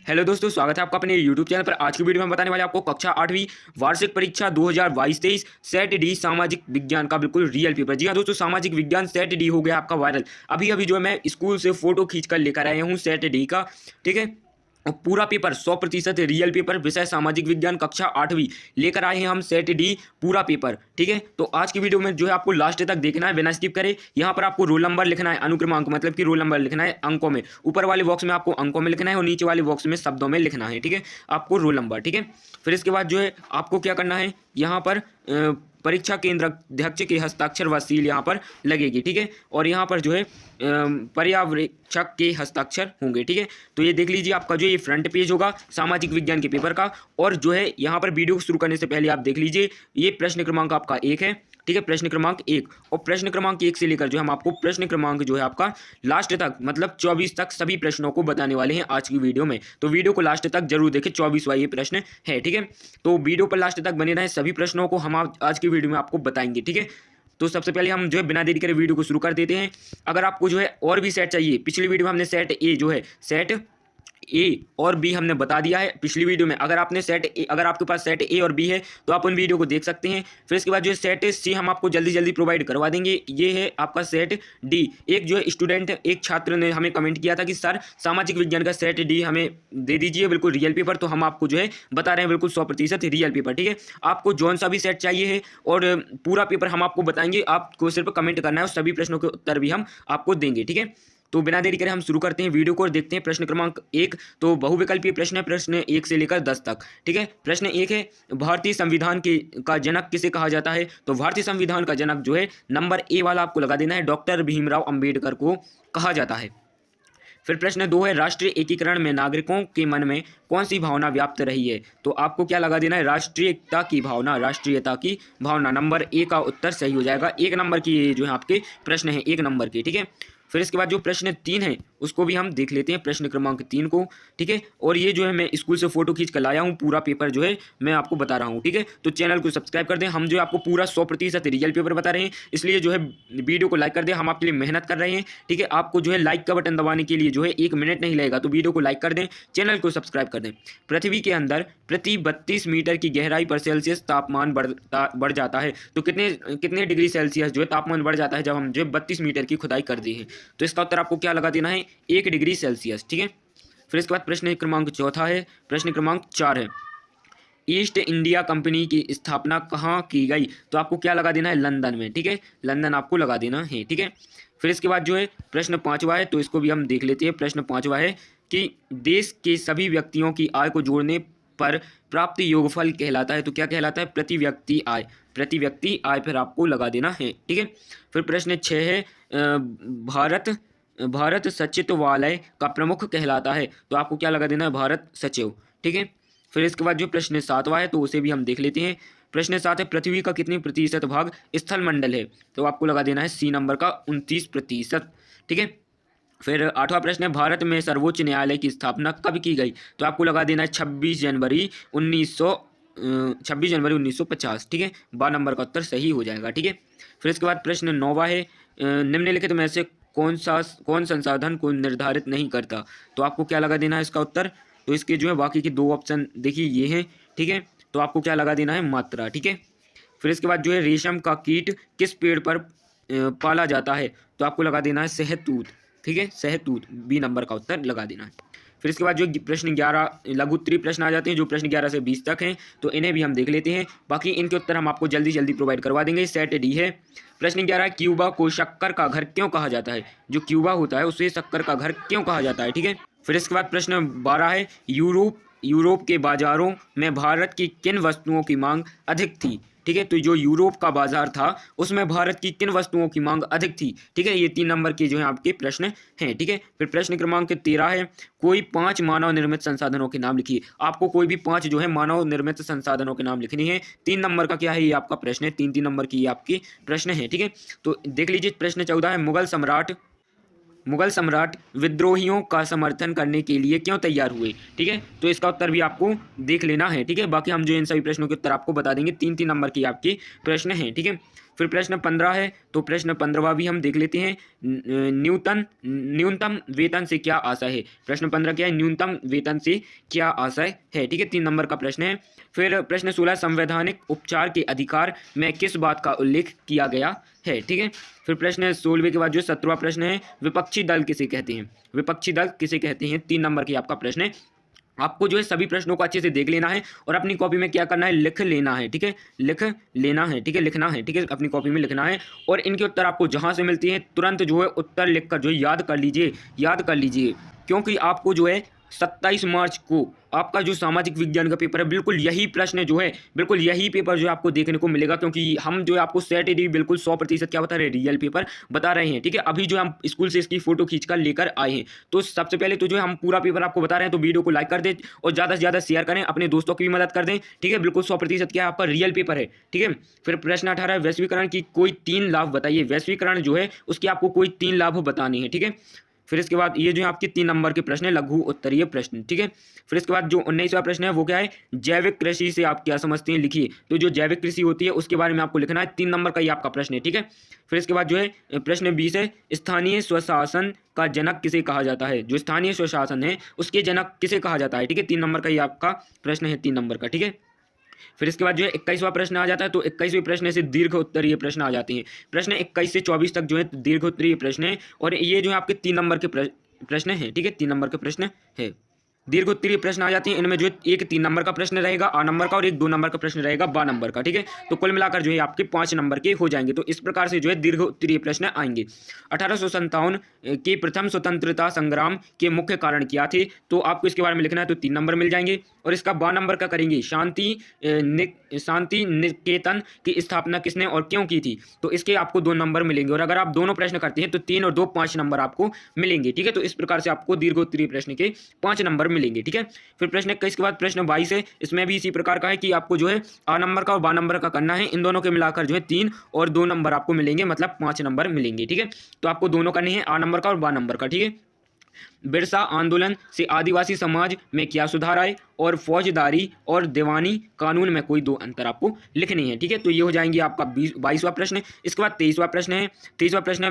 Hello दोस्तों, स्वागत है आपका अपने यूट्यूब चैनल पर। आज की वीडियो में बताने वाले आपको कक्षा 8वीं वार्षिक परीक्षा 2022-23 सेट डी सामाजिक विज्ञान का बिल्कुल रियल पेपर। जी हाँ दोस्तों, सामाजिक विज्ञान सेट डी हो गया आपका वायरल। अभी अभी जो है मैं स्कूल से फोटो खींच कर लेकर आया हूँ सेट डी का, ठीक है। और पूरा पेपर 100% रियल पेपर, विषय सामाजिक विज्ञान, कक्षा 8वीं लेकर आए हैं हम सेट डी पूरा पेपर, ठीक है। तो आज की वीडियो में जो है आपको लास्ट तक देखना है बिना स्किप करे। यहाँ पर आपको रोल नंबर लिखना है, अनुक्रमांक मतलब कि रोल नंबर लिखना है अंकों में। ऊपर वाले बॉक्स में आपको अंकों में लिखना है और नीचे वाले बॉक्स में शब्दों में लिखना है, ठीक है, आपको रोल नंबर, ठीक है। फिर इसके बाद जो है आपको क्या करना है, यहाँ पर परीक्षा केंद्र अध्यक्ष के हस्ताक्षर व सील यहाँ पर लगेगी, ठीक है। और यहाँ पर जो है पर्यवेक्षक के हस्ताक्षर होंगे, ठीक है। तो ये देख लीजिए, आपका जो ये फ्रंट पेज होगा सामाजिक विज्ञान के पेपर का। और जो है यहाँ पर वीडियो शुरू करने से पहले आप देख लीजिए, ये प्रश्न क्रमांक आपका 1 है, ठीक है, प्रश्न क्रमांक 1। और प्रश्न क्रमांक 1 से लेकर जो हम आपको प्रश्न क्रमांक जो है आपका लास्ट तक मतलब 24 तक सभी प्रश्नों को बताने वाले हैं आज की वीडियो में। तो वीडियो को लास्ट तक जरूर देखें, 24वां ये प्रश्न है, ठीक है। तो वीडियो पर लास्ट तक बने रहें, सभी प्रश्नों को हम आज की वीडियो में आपको बताएंगे, ठीक है। तो सबसे पहले हम जो है बिना देरी करे वीडियो को शुरू कर देते हैं। अगर आपको जो है और भी सेट चाहिए, पिछली वीडियो में हमने सेट ए जो है सेट ए और बी हमने बता दिया है पिछली वीडियो में। अगर आपके पास सेट ए और बी है तो आप उन वीडियो को देख सकते हैं। फिर इसके बाद जो है सेट सी हम आपको जल्दी जल्दी प्रोवाइड करवा देंगे। ये है आपका सेट डी। एक जो है स्टूडेंट, एक छात्र ने हमें कमेंट किया था कि सर सामाजिक विज्ञान का सेट डी हमें दे दीजिए बिल्कुल रियल पेपर। तो हम आपको जो है बता रहे हैं बिल्कुल 100% रियल पेपर, ठीक है। आपको जौन सा भी सेट चाहिए है और पूरा पेपर हम आपको बताएंगे, आपको सिर्फ कमेंट करना है और सभी प्रश्नों के उत्तर भी हम आपको देंगे, ठीक है। तो बिना देरी करे हम शुरू करते हैं वीडियो को और देखते हैं प्रश्न क्रमांक 1। तो बहुविकल्पीय प्रश्न है, प्रश्न 1 से लेकर 10 तक, ठीक है। प्रश्न 1 है, भारतीय संविधान का जनक किसे कहा जाता है। तो भारतीय संविधान का जनक जो है नंबर ए वाला आपको लगा देना है, डॉक्टर भीमराव अंबेडकर को कहा जाता है। फिर प्रश्न 2 है, राष्ट्रीय एकीकरण में नागरिकों के मन में कौन सी भावना व्याप्त रही है। तो आपको क्या लगा देना है, राष्ट्रीयता की भावना, राष्ट्रीयता की भावना। नंबर ए का उत्तर सही हो जाएगा। 1 नंबर की ये जो है आपके प्रश्न है, 1 नंबर के, ठीक है। फिर इसके बाद जो प्रश्न 3 है उसको भी हम देख लेते हैं, प्रश्न क्रमांक 3 को, ठीक है। और ये जो है मैं स्कूल से फोटो खींच कर लाया हूँ, पूरा पेपर जो है मैं आपको बता रहा हूँ, ठीक है। तो चैनल को सब्सक्राइब कर दें, हम जो है आपको पूरा 100% रियल पेपर बता रहे हैं, इसलिए जो है वीडियो को लाइक कर दें। हम आपके लिए मेहनत कर रहे हैं, ठीक है। आपको जो है लाइक का बटन दबाने के लिए जो है 1 मिनट नहीं लगेगा, तो वीडियो को लाइक कर दें, चैनल को सब्सक्राइब कर दें। पृथ्वी के अंदर प्रति 32 मीटर की गहराई पर सेल्सियस तापमान बढ़ जाता है। तो कितने डिग्री सेल्सियस जो है तापमान बढ़ जाता है जब हम जो 32 मीटर की खुदाई कर दी है। तो इसका उत्तर आपको क्या लगा देना है, 1 डिग्री सेल्सियस, ठीक है। फिर इसके बाद प्रश्न क्रमांक 4 है, प्रश्न क्रमांक 4 है, ईस्ट इंडिया कंपनी की स्थापना कहाँ की गई। तो आपको क्या लगा देना है, लंदन में, ठीक है, लंदन आपको लगा देना है, ठीक है। फिर इसके बाद जो है प्रश्न 5वां है, तो इसको भी हम देख लेते हैं। प्रश्न 5वां है कि देश के सभी व्यक्तियों की आय को जोड़ने पर प्राप्त योगफल कहलाता है। तो क्या कहलाता है, प्रति व्यक्ति आय, प्रति व्यक्ति आय फिर आपको लगा देना है, ठीक है। फिर प्रश्न 6 है, भारत सचिवालय का प्रमुख कहलाता है। तो आपको क्या लगा देना है, भारत सचिव, ठीक है। फिर इसके बाद जो प्रश्न 7वां है तो उसे भी हम देख लेते हैं। प्रश्न 7 है, पृथ्वी का कितनी प्रतिशत भाग स्थल मंडल है। तो आपको लगा देना है सी नंबर का 29%, ठीक है। फिर 8वां प्रश्न है, भारत में सर्वोच्च न्यायालय की स्थापना कब की गई। तो आपको लगा देना है 26 जनवरी 1950, ठीक है। 12 नंबर का उत्तर सही हो जाएगा, ठीक है। फिर इसके बाद प्रश्न 9वां है, निम्नलिखित में से कौन संसाधन को निर्धारित नहीं करता। तो आपको क्या लगा देना है इसका उत्तर। तो इसके जो है बाकी के 2 ऑप्शन देखिए ये हैं, ठीक है। तो आपको क्या लगा देना है, मात्रा, ठीक है। फिर इसके बाद जो है रेशम का कीट किस पेड़ पर पाला जाता है। तो आपको लगा देना है सहतूत, ठीक है, सहतूत, बी नंबर का उत्तर लगा देना है। फिर इसके बाद जो प्रश्न 11 लघु उत्तरीय प्रश्न आ जाते हैं, जो प्रश्न 11 से 20 तक हैं, तो इन्हें भी हम देख लेते हैं। बाकी इनके उत्तर हम आपको जल्दी जल्दी प्रोवाइड करवा देंगे। सेट डी है। प्रश्न 11, क्यूबा को शक्कर का घर क्यों कहा जाता है। जो क्यूबा होता है उसे शक्कर का घर क्यों कहा जाता है, ठीक है। फिर इसके बाद प्रश्न 12 है, यूरोप के बाजारों में भारत की किन वस्तुओं की मांग अधिक थी, ठीक है। तो जो यूरोप का बाजार था उसमें भारत की किन वस्तुओं की मांग अधिक थी, ठीक है। ये 3 नंबर के जो है आपके प्रश्न हैं, ठीक है। फिर प्रश्न क्रमांक 13 है, कोई 5 मानव निर्मित संसाधनों के नाम लिखिए। आपको कोई भी 5 जो है मानव निर्मित संसाधनों के नाम लिखनी है। 3 नंबर का क्या है, ये आपका प्रश्न है, 3 नंबर की ये आपकी प्रश्न है, ठीक है। तो देख लीजिए प्रश्न 14 है, मुगल सम्राट विद्रोहियों का समर्थन करने के लिए क्यों तैयार हुए, ठीक है। तो इसका उत्तर भी आपको देख लेना है, ठीक है। बाकी हम जो इन सभी प्रश्नों के उत्तर आपको बता देंगे, 3 नंबर की आपकी प्रश्न हैं, ठीक है। फिर प्रश्न 15 है, तो प्रश्न 15वां भी हम देख लेते हैं। न्यूनतम वेतन से क्या आशय है। प्रश्न 15 क्या है, न्यूनतम वेतन से क्या आशय है। ठीक है, 3 नंबर का प्रश्न है। फिर प्रश्न 16, संवैधानिक उपचार के अधिकार में किस बात का उल्लेख किया गया है। ठीक है, फिर प्रश्न 16वें के बाद जो 17वां प्रश्न है, विपक्षी दल किसे कहते हैं। विपक्षी दल किसे कहते हैं, 3 नंबर की आपका प्रश्न है। आपको जो है सभी प्रश्नों को अच्छे से देख लेना है और अपनी कॉपी में क्या करना है, लिख लेना है। ठीक है, लिख लेना है। ठीक है, लिखना है। ठीक है, अपनी कॉपी में लिखना है और इनके उत्तर आपको जहां से मिलती हैं तुरंत जो है उत्तर लिखकर जो है याद कर लीजिए, याद कर लीजिए, क्योंकि आपको जो है 27 मार्च को आपका जो सामाजिक विज्ञान का पेपर है, बिल्कुल यही प्रश्न जो है, बिल्कुल यही पेपर जो है आपको देखने को मिलेगा, क्योंकि हम जो है आपको सेट डी बिल्कुल 100% क्या बता रहे हैं, रियल पेपर बता रहे हैं। ठीक है, अभी जो हम स्कूल से इसकी फोटो खींचकर लेकर आए हैं। तो सबसे पहले तो जो है हम पूरा पेपर आपको बता रहे हैं, तो वीडियो को लाइक कर दें और ज़्यादा से ज़्यादा शेयर करें, अपने दोस्तों की भी मदद कर दें। ठीक है, बिल्कुल 100% क्या आपका रियल पेपर है। ठीक है, फिर प्रश्न 18, वैश्वीकरण की कोई 3 लाभ बताइए। वैश्वीकरण जो है उसके आपको कोई 3 लाभ बताने हैं। ठीक है, फिर इसके बाद ये जो है आपके 3 नंबर के प्रश्न है, लघु उत्तरीय प्रश्न। ठीक है, फिर इसके बाद जो 19वां प्रश्न है वो क्या है, जैविक कृषि से आप क्या समझते हैं, लिखिए। तो जो जैविक कृषि होती है उसके बारे में आपको लिखना है, 3 नंबर का ये आपका प्रश्न है। ठीक है, फिर इसके बाद जो है प्रश्न 20 है, स्थानीय स्वशासन का जनक किसे कहा जाता है। जो स्थानीय स्वशासन है उसके जनक किसे कहा जाता है। ठीक है, 3 नंबर का ये आपका प्रश्न है, 3 नंबर का। ठीक है, फिर इसके बाद जो है 21वां प्रश्न आ जाता है, तो 21वें प्रश्न से दीर्घ उत्तरीय प्रश्न आ जाते हैं। प्रश्न 21 से 24 तक जो है दीर्घ उत्तरीय प्रश्न है और ये जो है आपके 3 नंबर के प्रश्न है। ठीक है, 3 नंबर के प्रश्न है। दीर्घ उत्तरीय प्रश्न आ जाते हैं, इनमें जो है एक 3 नंबर का प्रश्न रहेगा आ नंबर का और एक 2 नंबर का प्रश्न रहेगा बा नंबर का। ठीक है, तो कुल मिलाकर जो है आपके 5 नंबर के हो जाएंगे। तो इस प्रकार से जो है दीर्घ उत्तरीय प्रश्न आएंगे। 1857 के प्रथम स्वतंत्रता संग्राम के मुख्य कारण क्या थे, तो आपको इसके बारे में लिखना है, तो 3 नंबर मिल जाएंगे। और इसका बा नंबर का करेंगे, शांति निकेतन की स्थापना किसने और क्यों की थी, तो इसके आपको 2 नंबर मिलेंगे। और अगर आप दोनों प्रश्न करते हैं तो 3 और 2 5 नंबर आपको मिलेंगे। ठीक है, तो इस प्रकार से आपको दीर्घोत्तरीय प्रश्न के 5 नंबर मिलेंगे। ठीक है, फिर प्रश्न 21 के बाद प्रश्न 22 है, इसमें भी इसी प्रकार का है कि आपको जो है आ नंबर का और बा नंबर का करना है। इन दोनों के मिलाकर जो है 3 और 2 नंबर आपको मिलेंगे, मतलब 5 नंबर मिलेंगे। ठीक है, तो आपको दोनों करने हैं, आ नंबर का और बा नंबर का। ठीक है, बिरसा आंदोलन से आदिवासी समाज में क्या सुधार आए और फौजदारी और दीवानी कानून में कोई 2 अंतर आपको लिखनी है। ठीक है, तो ये हो जाएंगे आपका 22वां प्रश्न। इसके बाद 23वां प्रश्न है। 23वां प्रश्न है,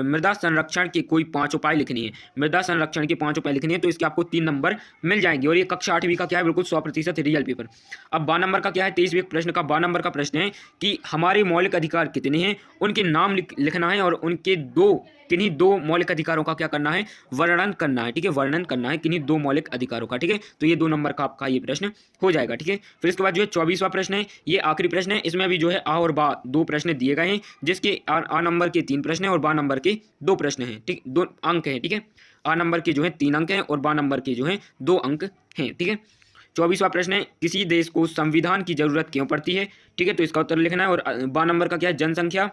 मृदा संरक्षण के कोई 5 उपाय लिखनी है। मृदा संरक्षण के 5 उपाय लिखनी है, तो इसके आपको 3 नंबर मिल जाएंगे। और ये कक्षा 8वीं का क्या है, बिल्कुल 100% रियल पेपर। अब बा नंबर का क्या है, 23वें प्रश्न का बा नंबर का प्रश्न है कि हमारे मौलिक अधिकार कितने हैं, उनके नाम लिखना है और उनके किन्हीं 2 मौलिक अधिकारों का क्या करना है, वर्णन करना है। ठीक है, वर्णन करना है किन्हीं 2 मौलिक अधिकारों का। ठीक है, तो ये 2 नंबर का आपका ये प्रश्न हो जाएगा। ठीक है, फिर इसके बाद जो है 24वां प्रश्न है, ये आखिरी प्रश्न है। इसमें भी जो है आ और बा 2 प्रश्न दिए गए हैं, जिसके आ नंबर के 3 प्रश्न हैं और बा नंबर के 2 प्रश्न हैं। ठीक, 2 अंक हैं। ठीक है, आ नंबर के जो है 3 अंक हैं और बा नंबर के जो है 2 अंक हैं। ठीक है, 24वां प्रश्न है, किसी देश को संविधान की जरूरत क्यों पड़ती है। ठीक है, तो इसका उत्तर लिखना है। और बा नंबर का क्या है, जनसंख्या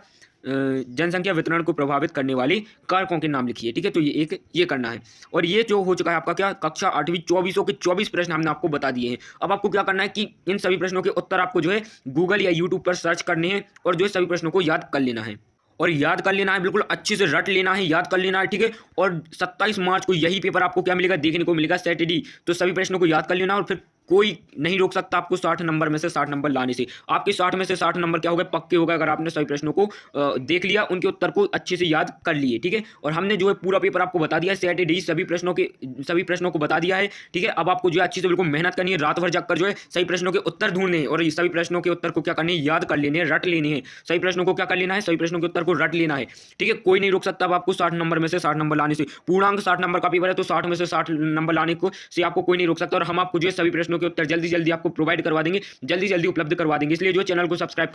वितरण को प्रभावित करने वाले कारकों के नाम लिखिए। ठीक है, तो ये करना है। और ये जो हो चुका है आपका क्या, कक्षा 8वीं 2400 के 24 प्रश्न हमने आपको बता दिए हैं। अब आपको क्या करना है कि इन सभी प्रश्नों के उत्तर आपको जो है गूगल या यूट्यूब पर सर्च करने हैं और जो है सभी प्रश्नों को याद कर लेना है। और याद कर लेना है, बिल्कुल अच्छे से रट लेना है, याद कर लेना है। ठीक है, और 27 मार्च को यही पेपर आपको क्या मिलेगा, देखने को मिलेगा, सेट डी। तो सभी प्रश्नों को याद कर लेना और फिर कोई नहीं रोक सकता आपको 60 नंबर में से 60 नंबर लाने से। आपके 60 में से 60 नंबर क्या हो गए, पक्के हो गए, अगर आपने सभी प्रश्नों को देख लिया, उनके उत्तर को अच्छे से याद कर लिए। ठीक है, और हमने जो है पूरा पेपर आपको बता दिया है, सेट डी सभी प्रश्नों को बता दिया है। ठीक है, अब आपको जो है अच्छी से बिल्कुल मेहनत करनी है, रात भर जाकर जो है सही प्रश्नों के उत्तर ढूंढने हैं और सभी प्रश्नों के उत्तर को क्या करने हैं, याद कर लेने हैं, रट लेने हैं। सही प्रश्नों को क्या कर लेना है, सभी प्रश्नों के उत्तर को रट लेना है। ठीक है, कोई नहीं रोक सकता अब आपको 60 नंबर में से 60 नंबर लाने से। पूर्णांक 60 नंबर का पेपर है, तो 60 में से 60 नंबर लाने को से आपको कोई नहीं रोक सकता। और हम आपको जो है सभी प्रश्नों के उत्तर जल्दी जल्दी आपको प्रोवाइड करवा देंगे, जल्दी जल्दी उपलब्ध करवा देंगे। इसलिए जो चैनल को सब्सक्राइब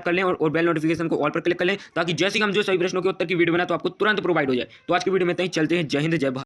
कर लें, और बेल नोटिफिकेशन को ऑल पर क्लिक कर लें, ताकि जैसे ही हम जो सभी प्रश्नों के उत्तर की वीडियो बनाए तो आपको तुरंत प्रोवाइड हो जाए। तो आज की वीडियो में तक चलते हैं। जय हिंद, जय भारत।